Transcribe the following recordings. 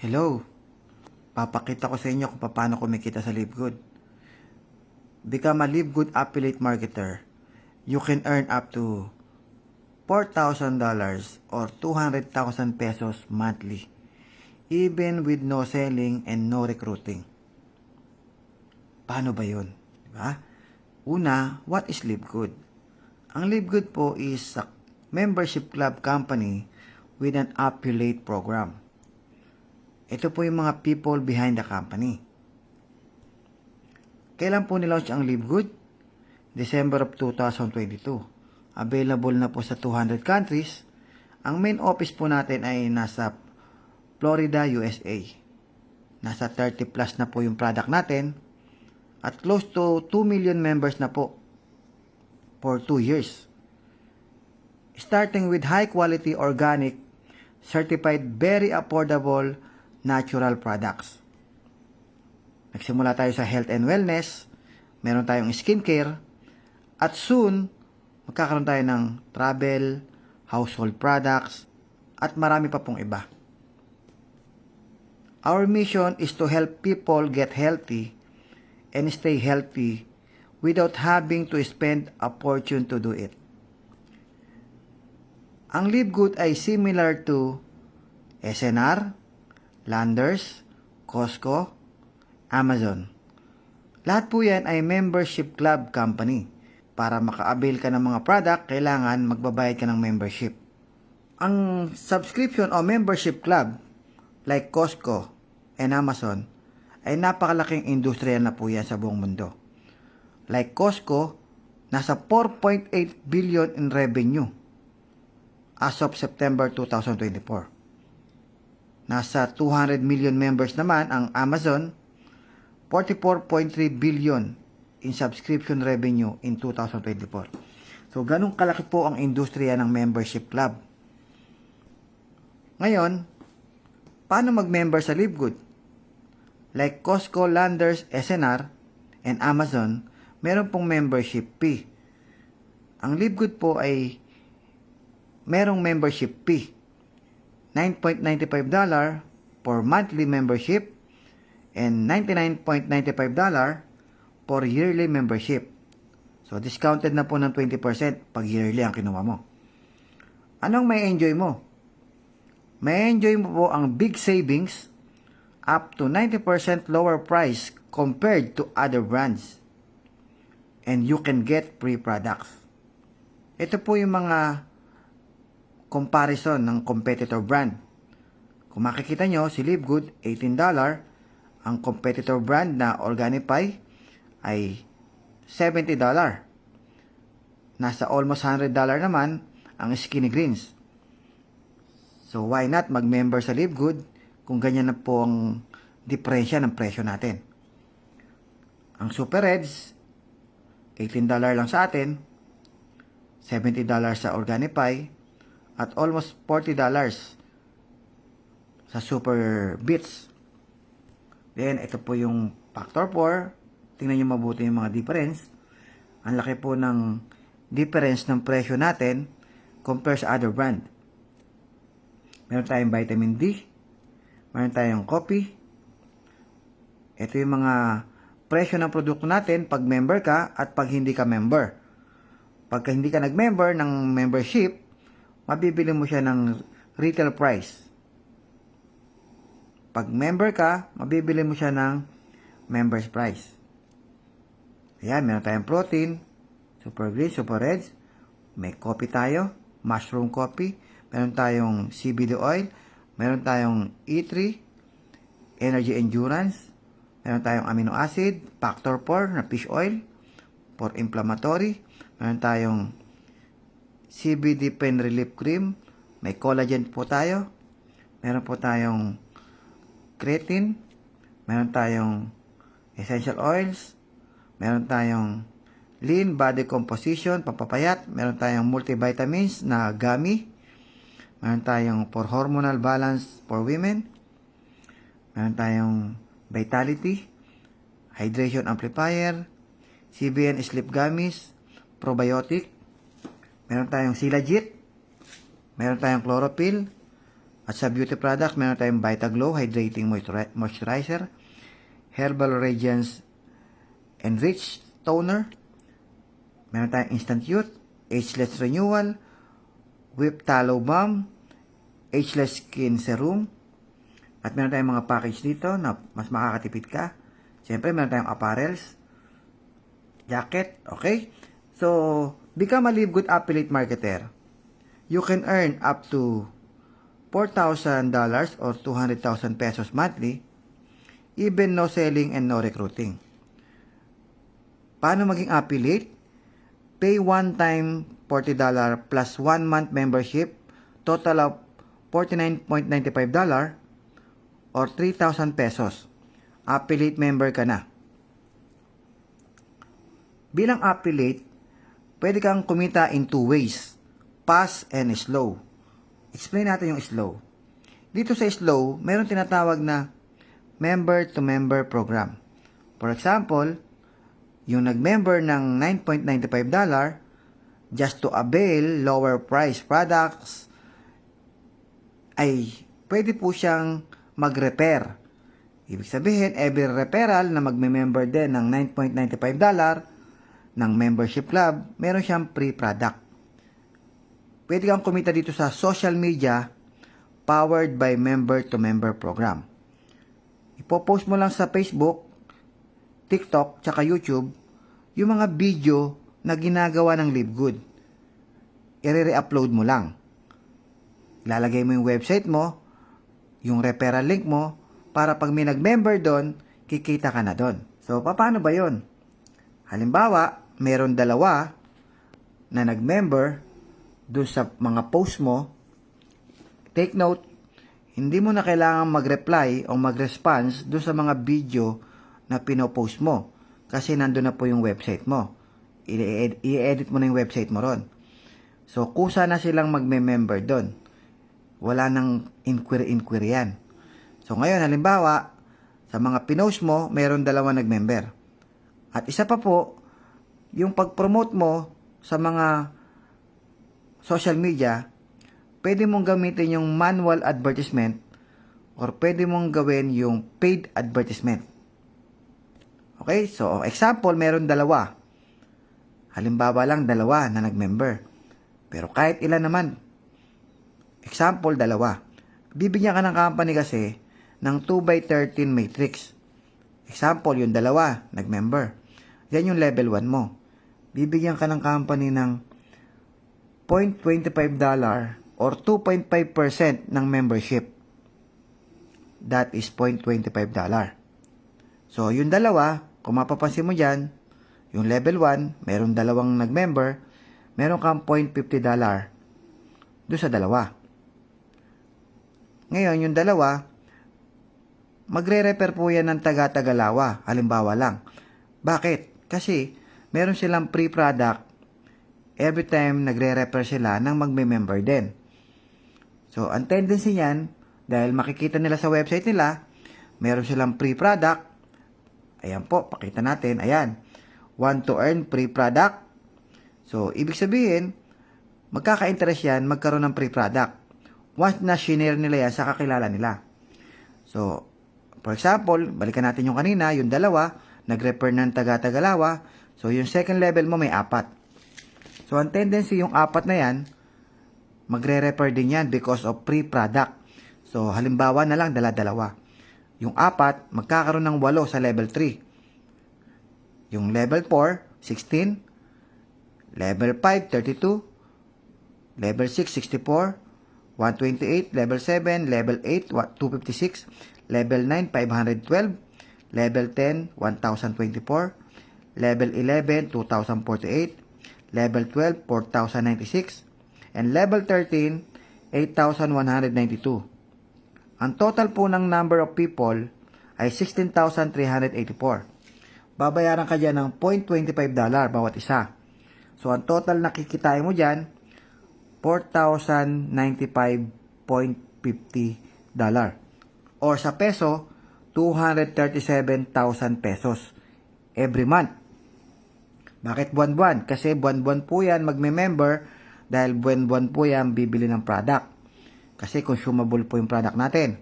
Hello, papakita ko sa inyo kung paano kumikita sa LiveGood. Become a LiveGood affiliate marketer. You can earn up to $4,000 or 200,000 pesos monthly, even with no selling and no recruiting. Paano ba yun? Diba? Una, what is LiveGood? Ang LiveGood po is a membership club company with an affiliate program. Ito po yung mga people behind the company. Kailan po nilaunch ang LiveGood? December of 2022. Available na po sa 200 countries. Ang main office po natin ay nasa Florida, USA. Nasa 30 plus na po yung product natin. At close to 2 million members na po for 2 years. Starting with high quality organic, certified very affordable natural products. Nagsimula tayo sa health and wellness, meron tayong skincare, at soon, magkakaroon tayo ng travel, household products, at marami pa pong iba. Our mission is to help people get healthy and stay healthy without having to spend a fortune to do it. Ang LiveGood ay similar to SNR, Landers, Costco, Amazon. Lahat po yan ay membership club company. Para maka-avail ka ng mga product, kailangan magbabayad ka ng membership. Ang subscription o membership club, like Costco and Amazon, ay napakalaking industriya na po yan sa buong mundo. Like Costco, nasa 4.8 billion in revenue as of September 2024. Nasa 200 million members naman ang Amazon, 44.3 billion in subscription revenue in 2024. So, ganun kalaki po ang industriya ng membership club. Ngayon, paano mag-member sa LiveGood? Like Costco, Landers, SNR, and Amazon, meron pong membership fee. Ang LiveGood po ay merong membership fee. $9.95 for monthly membership and $99.95 for yearly membership. So, discounted na po ng 20% pag yearly ang kinuha mo. Anong may enjoy mo? May enjoy mo po ang big savings up to 90% lower price compared to other brands. And you can get free products. Ito po yung mga comparison ng competitor brand. Kung makikita nyo, si LiveGood, $18. Ang competitor brand na Organifi ay $70. Nasa almost $100 naman ang Skinny Greens. So, why not mag-member sa LiveGood kung ganyan na po ang diferensya ng presyo natin. Ang Super Reds, $18 lang sa atin, $70 sa Organifi, at almost $40 sa Super Beats. Then, ito po yung Factor 4. Tingnan nyo mabuti yung mga difference. Ang laki po ng difference ng presyo natin compared sa other brand. Meron tayong vitamin D. Meron tayong coffee. Ito yung mga presyo ng produkto natin pag member ka at pag hindi ka member. Pagka hindi ka nag-member ng membership, mabibili mo siya ng retail price. Pag member ka, mabibili mo siya ng members price. Ayan, meron tayong protein, Super Green, Super Reds. May coffee tayo, mushroom coffee. Meron tayong CBD oil. Meron tayong E3, Energy Endurance. Meron tayong amino acid, Factor 4 na fish oil for inflammatory. Meron tayong CBD Pain Relief Cream. May collagen po tayo. Meron po tayong creatine. Meron tayong essential oils. Meron tayong lean body composition, pampapayat. Meron tayong multivitamins na gummy. Meron tayong for hormonal balance for women. Meron tayong vitality, hydration amplifier, CBN sleep gummies, probiotic. Meron tayong Silagit. Meron tayong chlorophyll. At sa beauty products, meron tayong Vitaglow Hydrating Moisturizer, Herbal Radiance Enriched Toner, meron tayong Instant Youth, Ageless Renewal, Whip Tallow Balm, Ageless Skin Serum, at meron tayong mga package dito na mas makakatipid ka. Siyempre, meron tayong apparels, jacket, okay? So, become a Live Good affiliate marketer. You can earn up to $4,000 or 200,000 pesos monthly, even no selling and no recruiting. Paano maging affiliate? Pay one-time $40 plus 1 month membership, total of $49.95 or 3,000 pesos. Affiliate member ka na. Bilang affiliate, pwede kang kumita in two ways, fast and slow. Explain natin yung slow. Dito sa slow, meron tinatawag na member-to-member program. For example, yung nag-member ng $9.95 just to avail lower price products ay pwede po siyang mag-repair. Ibig sabihin, every referral na magme-member din ng $9.95 ng membership club, meron siyang free product. Pwede kang kumita dito sa social media powered by member-to-member program. Ipopost mo lang sa Facebook, TikTok, tsaka YouTube yung mga video na ginagawa ng Live Good. I-re-upload mo lang. Ilalagay mo yung website mo, yung referral link mo, para pag may nag-member doon, kikita ka na doon. So, paano ba yon? Halimbawa, meron dalawa na nag-member doon sa mga post mo. Take note, hindi mo na kailangan mag-reply o mag-response doon sa mga video na pinopost mo. Kasi nandun na po yung website mo. I-edit mo na yung website mo ron. So, kusa na silang magme-member doon. Wala nang inquiry yan. So, ngayon, halimbawa, sa mga pinost mo, mayroon dalawa nag-member. At isa pa po, yung pag-promote mo sa mga social media, pwede mong gamitin yung manual advertisement or pwede mong gawin yung paid advertisement. Okay? So, example, meron dalawa. Halimbawa lang, dalawa na nag-member. Pero kahit ilan naman. Example, dalawa. Bibigyan ka ng company kasi ng 2x13 matrix. Example, yung dalawa, nag-member. Yan yung level 1 mo. Bibigyan ka ng company ng $0.25 or 2.5% ng membership. That is $0.25. So, yung dalawa, kung mapapansin mo dyan, yung level 1, meron dalawang nag-member, meron kang $0.50 doon sa dalawa. Ngayon, yung dalawa, magre-refer po yan ng taga-Tagalawa, halimbawa lang. Bakit? Kasi, meron silang free product every time nagre-refer sila ng magme-member din. So, ang tendency niyan, dahil makikita nila sa website nila, meron silang free product. Ayan po, pakita natin. Ayan. Want to earn free product. So, ibig sabihin, magkaka-interest yan magkaroon ng free product. Once na shinare nila yan sa kakilala nila. So, for example, balikan natin yung kanina, yung dalawa, nag-refer ng taga-Tagalawa. So, yung second level mo may 4. So, ang tendency yung 4 na yan, magre-refer din yan because of free product. So, halimbawa na lang, dala-dalawa. Yung 4, magkakaroon ng 8 sa level 3. Yung level 4, 16. Level 5, 32. Level 6, 64. 128. Level 7, level 8, 256. Level 9, 512. Level 10, 1024. Level 11, 2048. Level 12, 4096. And level 13, 8192. Ang total po ng number of people ay 16,384. Babayaran ka dyan ng $0.25 bawat isa. So, ang total na kikitain mo dyan, $4,095.50. Or sa peso, 237,000 pesos every month. Bakit buwan-buwan? Kasi buwan-buwan po yan magme-member dahil buwan-buwan po yan bibili ng product. Kasi consumable po yung product natin.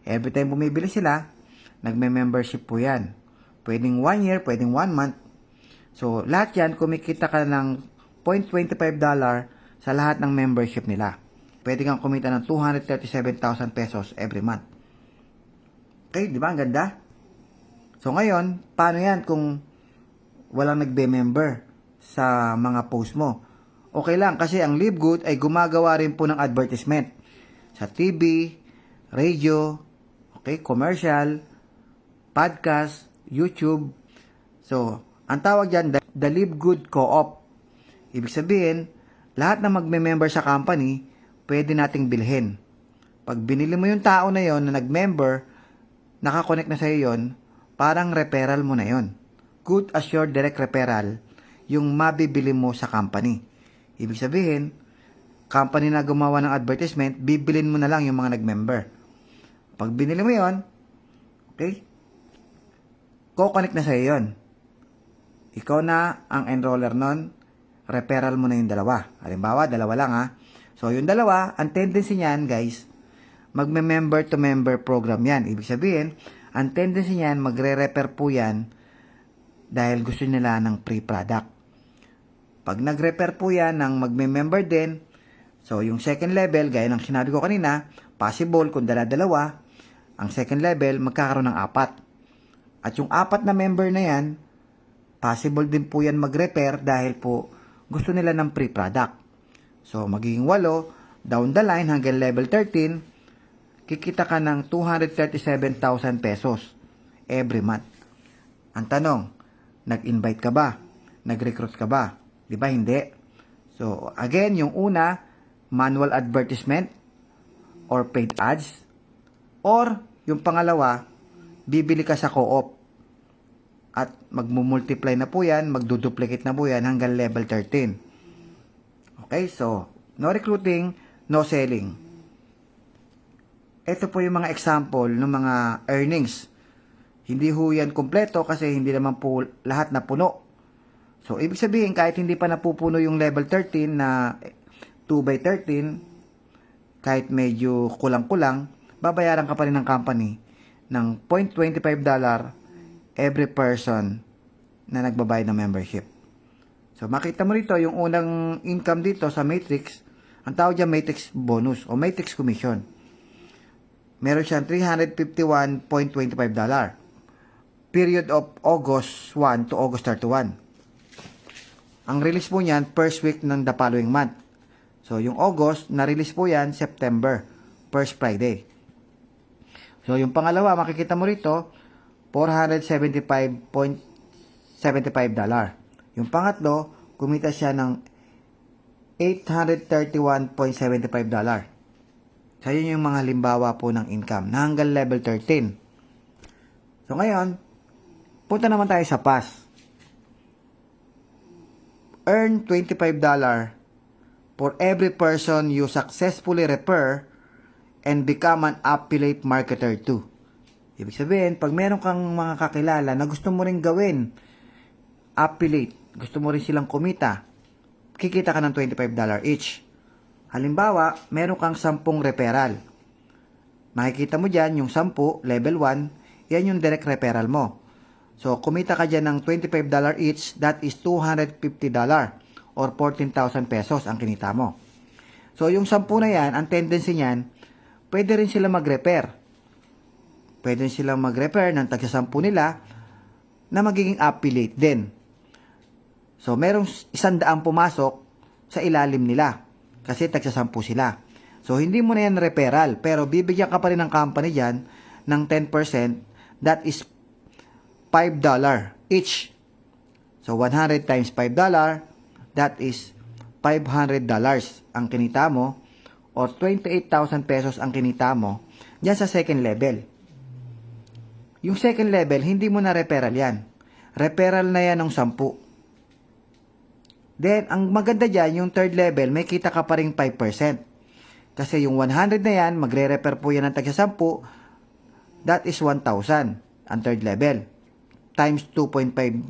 Every time bumibili sila, nagme-membership po yan. Pwedeng 1 year, pwedeng 1 month. So, lahat yan, kumikita ka ng $0.25 sa lahat ng membership nila. Pwede kang kumita ng 237,000 pesos every month. Okay, di ba? Ang ganda. So, ngayon, paano yan kung walang nagbe-member sa mga post mo? Okay lang, kasi ang Livegood ay gumagawa rin po ng advertisement sa TV, radio, okay, commercial, podcast, YouTube. So, ang tawag dyan, the Livegood Co-op. Ibig sabihin, lahat na magme-member sa company, pwede nating bilhin. Pag binili mo yung tao na yon na nag-member, nakakonect na sa'yo yon, parang referral mo na yon. Good assured direct referral, yung mabibili mo sa company. Ibig sabihin, company na gumawa ng advertisement, bibilin mo na lang yung mga nag-member. Pag binili mo yon, okay, ko-connect na sa'yo yon. Ikaw na ang enroller nun, referral mo na yung dalawa. Halimbawa, dalawa lang ha. So, yung dalawa, ang tendency niyan, guys, magme-member to member program yan. Ibig sabihin, ang tendency niyan, magre-refer po yan dahil gusto nila ng free product. Pag nag-refer po yan ng magme-member din, so yung second level, gaya ng sinabi ko kanina, possible kung dala-dalawa, ang second level, magkakaroon ng 4. At yung 4 na member na yan, possible din po yan mag-refer dahil po gusto nila ng free product. So, magiging 8, down the line hanggang level 13, kikita ka ng 237,000 pesos every month. Ang tanong, nag-invite ka ba? Nag-recruit ka ba? Di ba hindi? So, again, yung una, manual advertisement or paid ads. Or, yung pangalawa, bibili ka sa co-op. At magmumultiply na po yan, magduduplicate na po yan hanggang level 13. Okay, so, no recruiting, no selling. Ito po yung mga example ng mga earnings. Hindi ho yan kompleto kasi hindi naman po lahat na puno. So, ibig sabihin, kahit hindi pa napupuno yung level 13 na 2/13, kahit medyo kulang-kulang, babayaran ka pa rin ng company ng $0.25 every person na nagbabayad ng membership. So, makita mo rito, yung unang income dito sa matrix, ang tawag dyan matrix bonus o matrix commission. Meron siyang $351.25. Period of August 1 to August 31. Ang release po niyan, first week ng the following month. So, yung August, na-release po yan September, first Friday. So, yung pangalawa, makikita mo rito, $475.75. Yung pangatlo, kumita siya ng $831.75. So, yun yung mga limbawa po ng income na hanggang level 13. So, ngayon, punta naman tayo sa pass. Earn $25 for every person you successfully refer and become an affiliate marketer too. Ibig sabihin, pag meron kang mga kakilala na gusto mo rin gawin, affiliate, gusto mo rin silang kumita, kikita ka ng $25 each. Halimbawa, meron kang 10 referral. Makikita mo dyan yung 10, level 1, yan yung direct referral mo. So, kumita ka dyan ng $25 each, that is $250 or 14,000 pesos ang kinita mo. So, yung 10 na yan, ang tendency niyan, pwede rin sila mag-refer. Pwede silang mag-refer ng tagsa-10 nila na magiging affiliate din. So, merong 100 pumasok sa ilalim nila kasi tagsa-10 sila. So, hindi mo na yan referral pero bibigyan ka pa rin ng company dyan ng 10%, that is $5 each. So, 100 times $5, that is $500 ang kinita mo or 28,000 pesos ang kinita mo dyan sa second level. Yung second level, hindi mo na referral yan. Referral na yan ng 10. Then, ang maganda dyan, yung third level, may kita ka pa rin 5%. Kasi yung 100 na yan, magre-refer po yan ng tagsa 10, that is 1,000 ang third level. Times $2.5,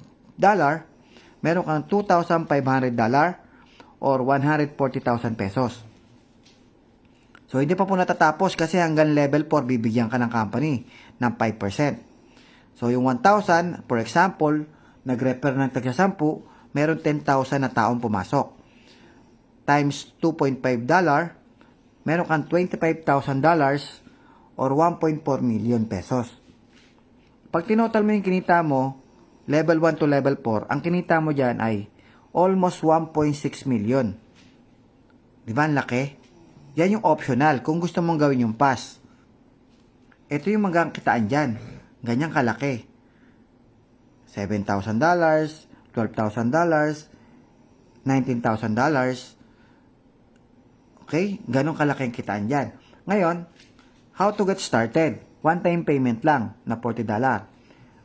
meron kang $2,500 or 140,000 pesos. So, hindi pa po natatapos kasi hanggang level 4, bibigyan ka ng company ng 5%. So, yung 1,000, for example, nag-refer ng tagsa 10, meron 10,000 na taong pumasok. Times $2.5, meron kang $25,000 or 1.4 million pesos. Pag tinotal mo yung kinita mo, level 1 to level 4, ang kinita mo dyan ay almost 1.6 million. Di ba ang laki? Yan yung optional kung gusto mong gawin yung pass. Ito yung magkakitaan dyan. Ganyang kalaki. $7,000, $12,000, $19,000. Okay? Ganong kalaki ang kitaan dyan. Ngayon, how to get started? One-time payment lang na $40.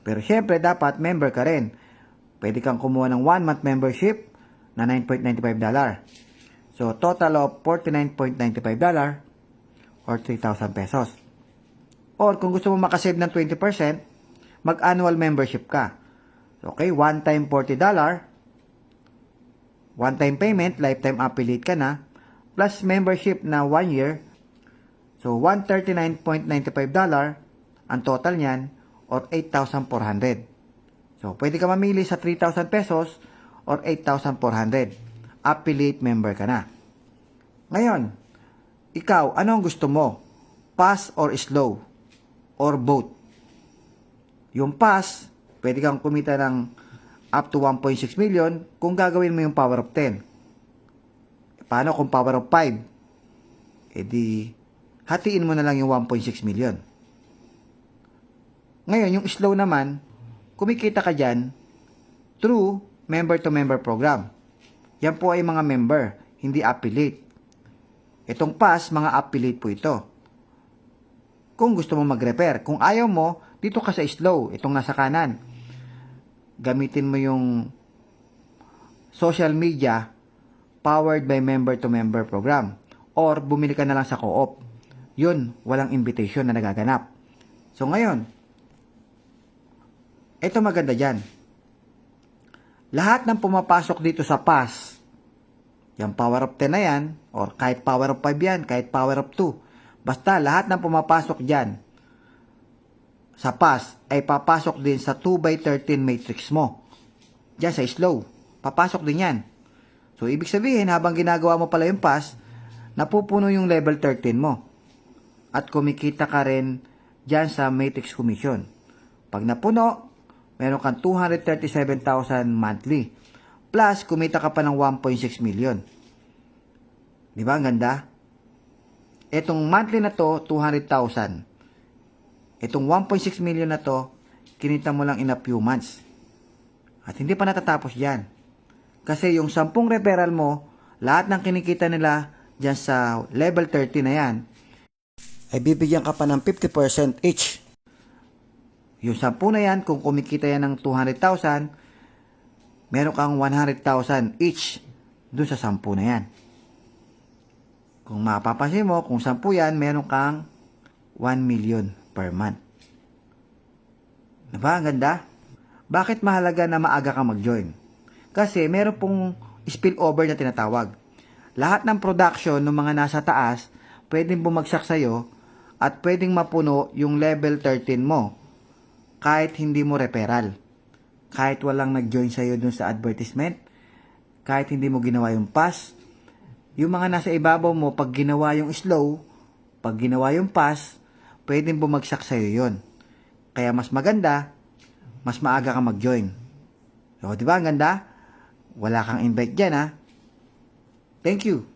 Pero syempre, dapat member ka rin. Pwede kang kumuha ng 1-month membership na $9.95. So, total of $49.95 or 3,000 pesos. Or kung gusto mo makasave ng 20%, mag-annual membership ka. Okay, one time $40, one time payment, lifetime affiliate ka na, plus membership na 1 year. So, $139.95 ang total niyan or 8,400. So, pwede ka mamili sa 3,000 pesos or 8,400. Affiliate member ka na. Ngayon, ikaw, ano ang gusto mo? Pass or slow? Or both? Yung pass, pwede kang kumita ng up to 1.6 million kung gagawin mo yung power of 10. Paano kung power of 5? E di, hatiin mo na lang yung 1.6 million. Ngayon, yung slow naman, kumikita ka dyan through member-to-member program. Yan po ay mga member, hindi affiliate. Itong pass, mga affiliate po ito. Kung gusto mo mag-repair. Kung ayaw mo, dito ka sa slow, itong nasa kanan. Gamitin mo yung social media powered by member-to-member program. Or bumili ka na lang sa co-op. Yun, walang invitation na nagaganap. So ngayon, ito maganda dyan. Lahat ng pumapasok dito sa pass, yung power of 10 na yan, or kahit power of 5 yan, kahit power of 2, basta lahat ng pumapasok dyan sa pass ay papasok din sa 2x13 matrix mo. Dyan sa slow, papasok din yan. So, ibig sabihin, habang ginagawa mo pala yung pass, napupuno yung level 13 mo. At kumikita ka rin dyan sa matrix commission. Pag napuno, meron kang 237,000 monthly. Plus, kumita ka pa ng 1.6 million. Di ba? Ang ganda? Itong monthly na to, 200,000. Itong 1.6 million na to, kinita mo lang in a few months. At hindi pa natatapos yan. Kasi yung 10 referral mo, lahat ng kinikita nila dyan sa level 30 na yan, ay bibigyan ka pa ng 50% each. Yung 10 na yan, kung kumikita yan ng 200,000, meron kang 100,000 each dun sa 10 na yan. Kung mapapansin mo, kung 10 yan, meron kang 1 million per month. Diba? Ang ganda? Bakit mahalaga na maaga ka mag-join? Kasi meron pong spillover na tinatawag. Lahat ng production ng mga nasa taas, pwedeng bumagsak sa'yo at pwedeng mapuno yung level 13 mo kahit hindi mo referral. Kahit walang nag-join sa'yo dun sa advertisement, kahit hindi mo ginawa yung pass, yung mga nasa ibabaw mo, pag ginawa yung slow, pag ginawa yung pass, pwedeng bumagsak sa'yo yon. Kaya mas maganda, mas maaga ka mag-join. So, di ba ang ganda? Wala kang invite dyan, ha? Thank you.